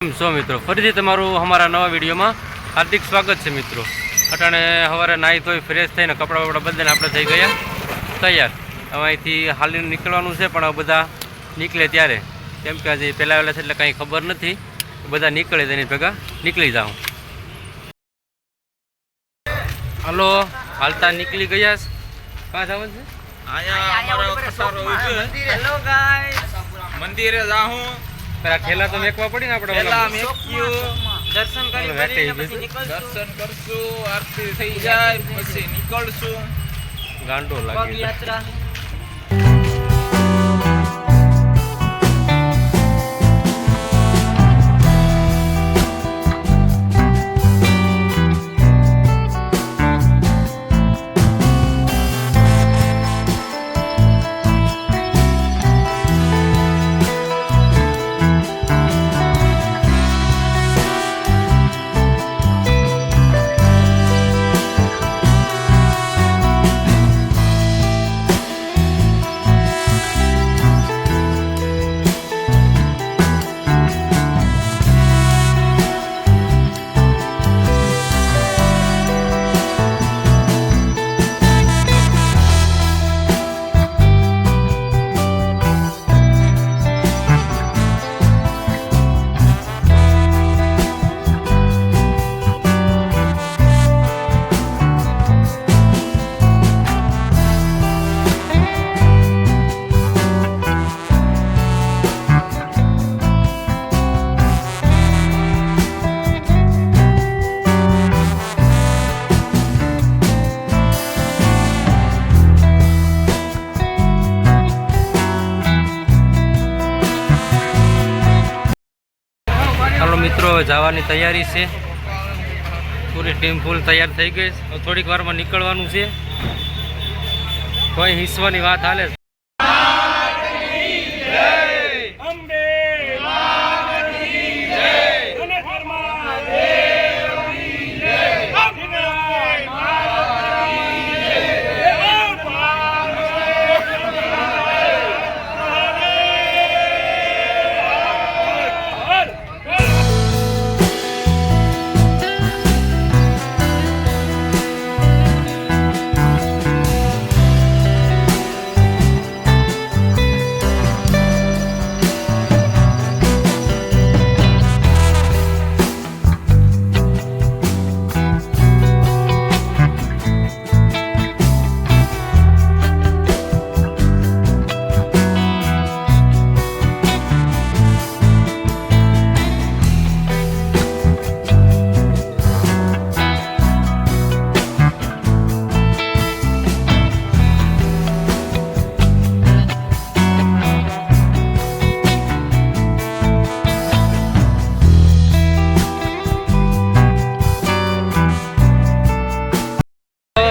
सो मित्रों फरीथी तमारू हमारा नवा विडियो में हार्दिक स्वागत है। मित्रों अटाणे सवारे नाही धोई फ्रेश थईने कपड़ा बपड़ा बदलीने आपणे थई गया तैयार। हवे અહીંથી હાલીને નીકળવાનું છે પણ બધા નીકળે ત્યારે કેમ કે આજે પહેલા વેલા છે એટલે કાંઈ ખબર નથી, બધા નીકળે તેની ભેગા નીકળી જાઉં। હાલો હાલતા નીકળી ગયા છે। કાં જવાનું છે? आया हमारा कसारो हेलो गाइस मंदिरे जाहूं પેલા ઠેલા તો મેકવા પડી ને આપણે પેલા મેક્યું દર્શન કરી પછી નીકળશું। दर्शन करसु आरती થઈ જાય પછી નીકળશું। ગાંડો લાગે યાત્રા मित्रों जवानी तैयारी से पूरी टीम फूल तैयार थी गई। थोड़ीक वार में निकलवानुं छे, कोई हिस्सानी बात हाले।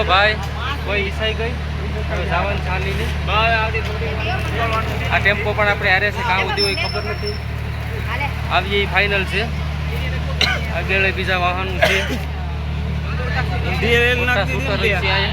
भाई कोई ईसाई गई सावन चाली ने आ टेम्पो पण आपणे हारे छे कां उदी होय खबर नथी। आवी फाइनल छे, अगेले बीजा वाहन छे धीरे मोटा शूटर छे आया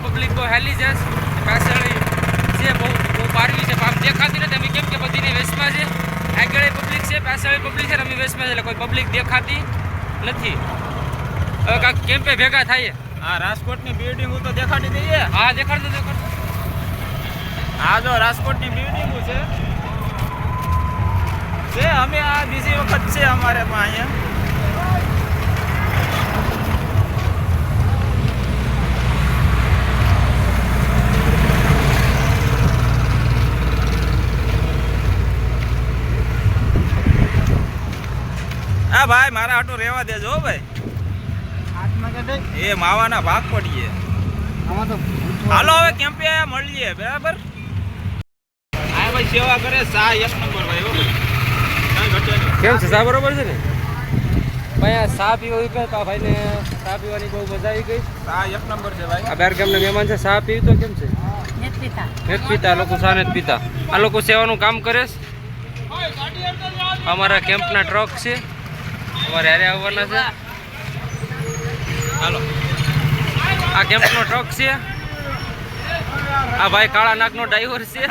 પબ્લિક બહુ હેલી છે પાછળ છે બહુ પારવી છે આમ દેખાતી નથી અમે કેમ કે બધીની વેસ્ટમાં છે આગળ પબ્લિક છે પાછળ પબ્લિક છે અમે વેસ્ટમાં છે એટલે કોઈ પબ્લિક દેખાતી નથી હવે કાંક કેમ્પે ભેગા થાય આ રાજકોટની બિલ્ડિંગ તો દેખાડી દઈએ. હા દેખાડતો આ જો રાજકોટની બિલ્ડિંગ છે અમે આ બીજી વખત છે અમારે પણ અહીંયા. હા ભાઈ મારા હાટું રહેવા દેજો હો ભાઈ. એ માવાના ભાગ પડીએ. હાલો હવે કેમ્પે મળીએ બરાબર. આ ભાઈ સેવા કરે સા એક નંબર ભાઈ હો ભાઈ. કાંઈ ઘટે નહીં. કેમ છે સા બરોબર છે ને ભાઈ આ સા પીવો ભાઈને સા પીવાની બહુ મજા આવી ગઈ. સા એક નંબર છે ભાઈ. આ બાર ગામના મહેમાન છે સા પીવું તો કેમ છે નથી પીતા આ લોકો સા નથી પીતા આ લોકો સેવાનું કામ કરે છે. અમારા કેમ્પના ટ્રક છે અમારે હારે આવવાના છે. હાલો આ કેમ્પનો ટ્રક છે આ ભાઈ કાળા નાકનો ડ્રાઈવર છે.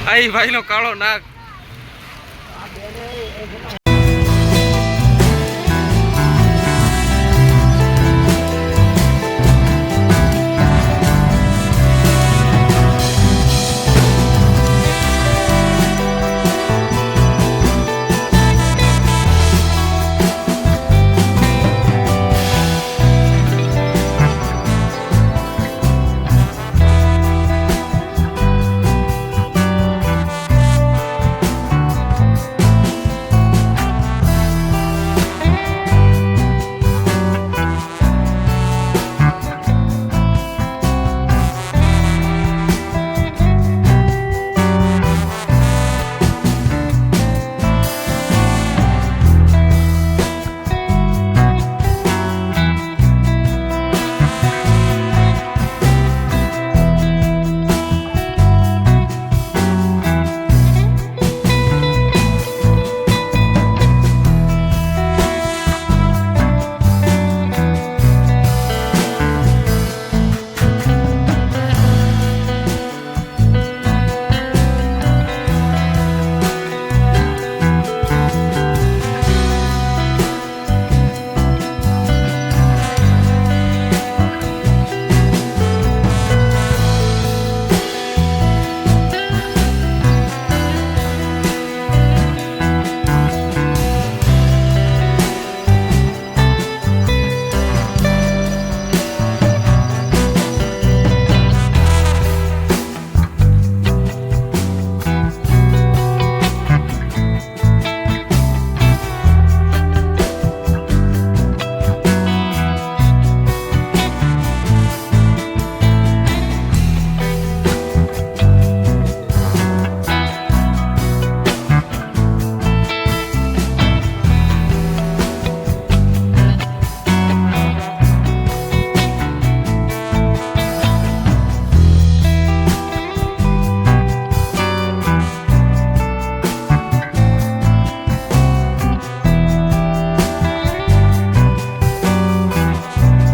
આ ભાઈનો કાળો નાક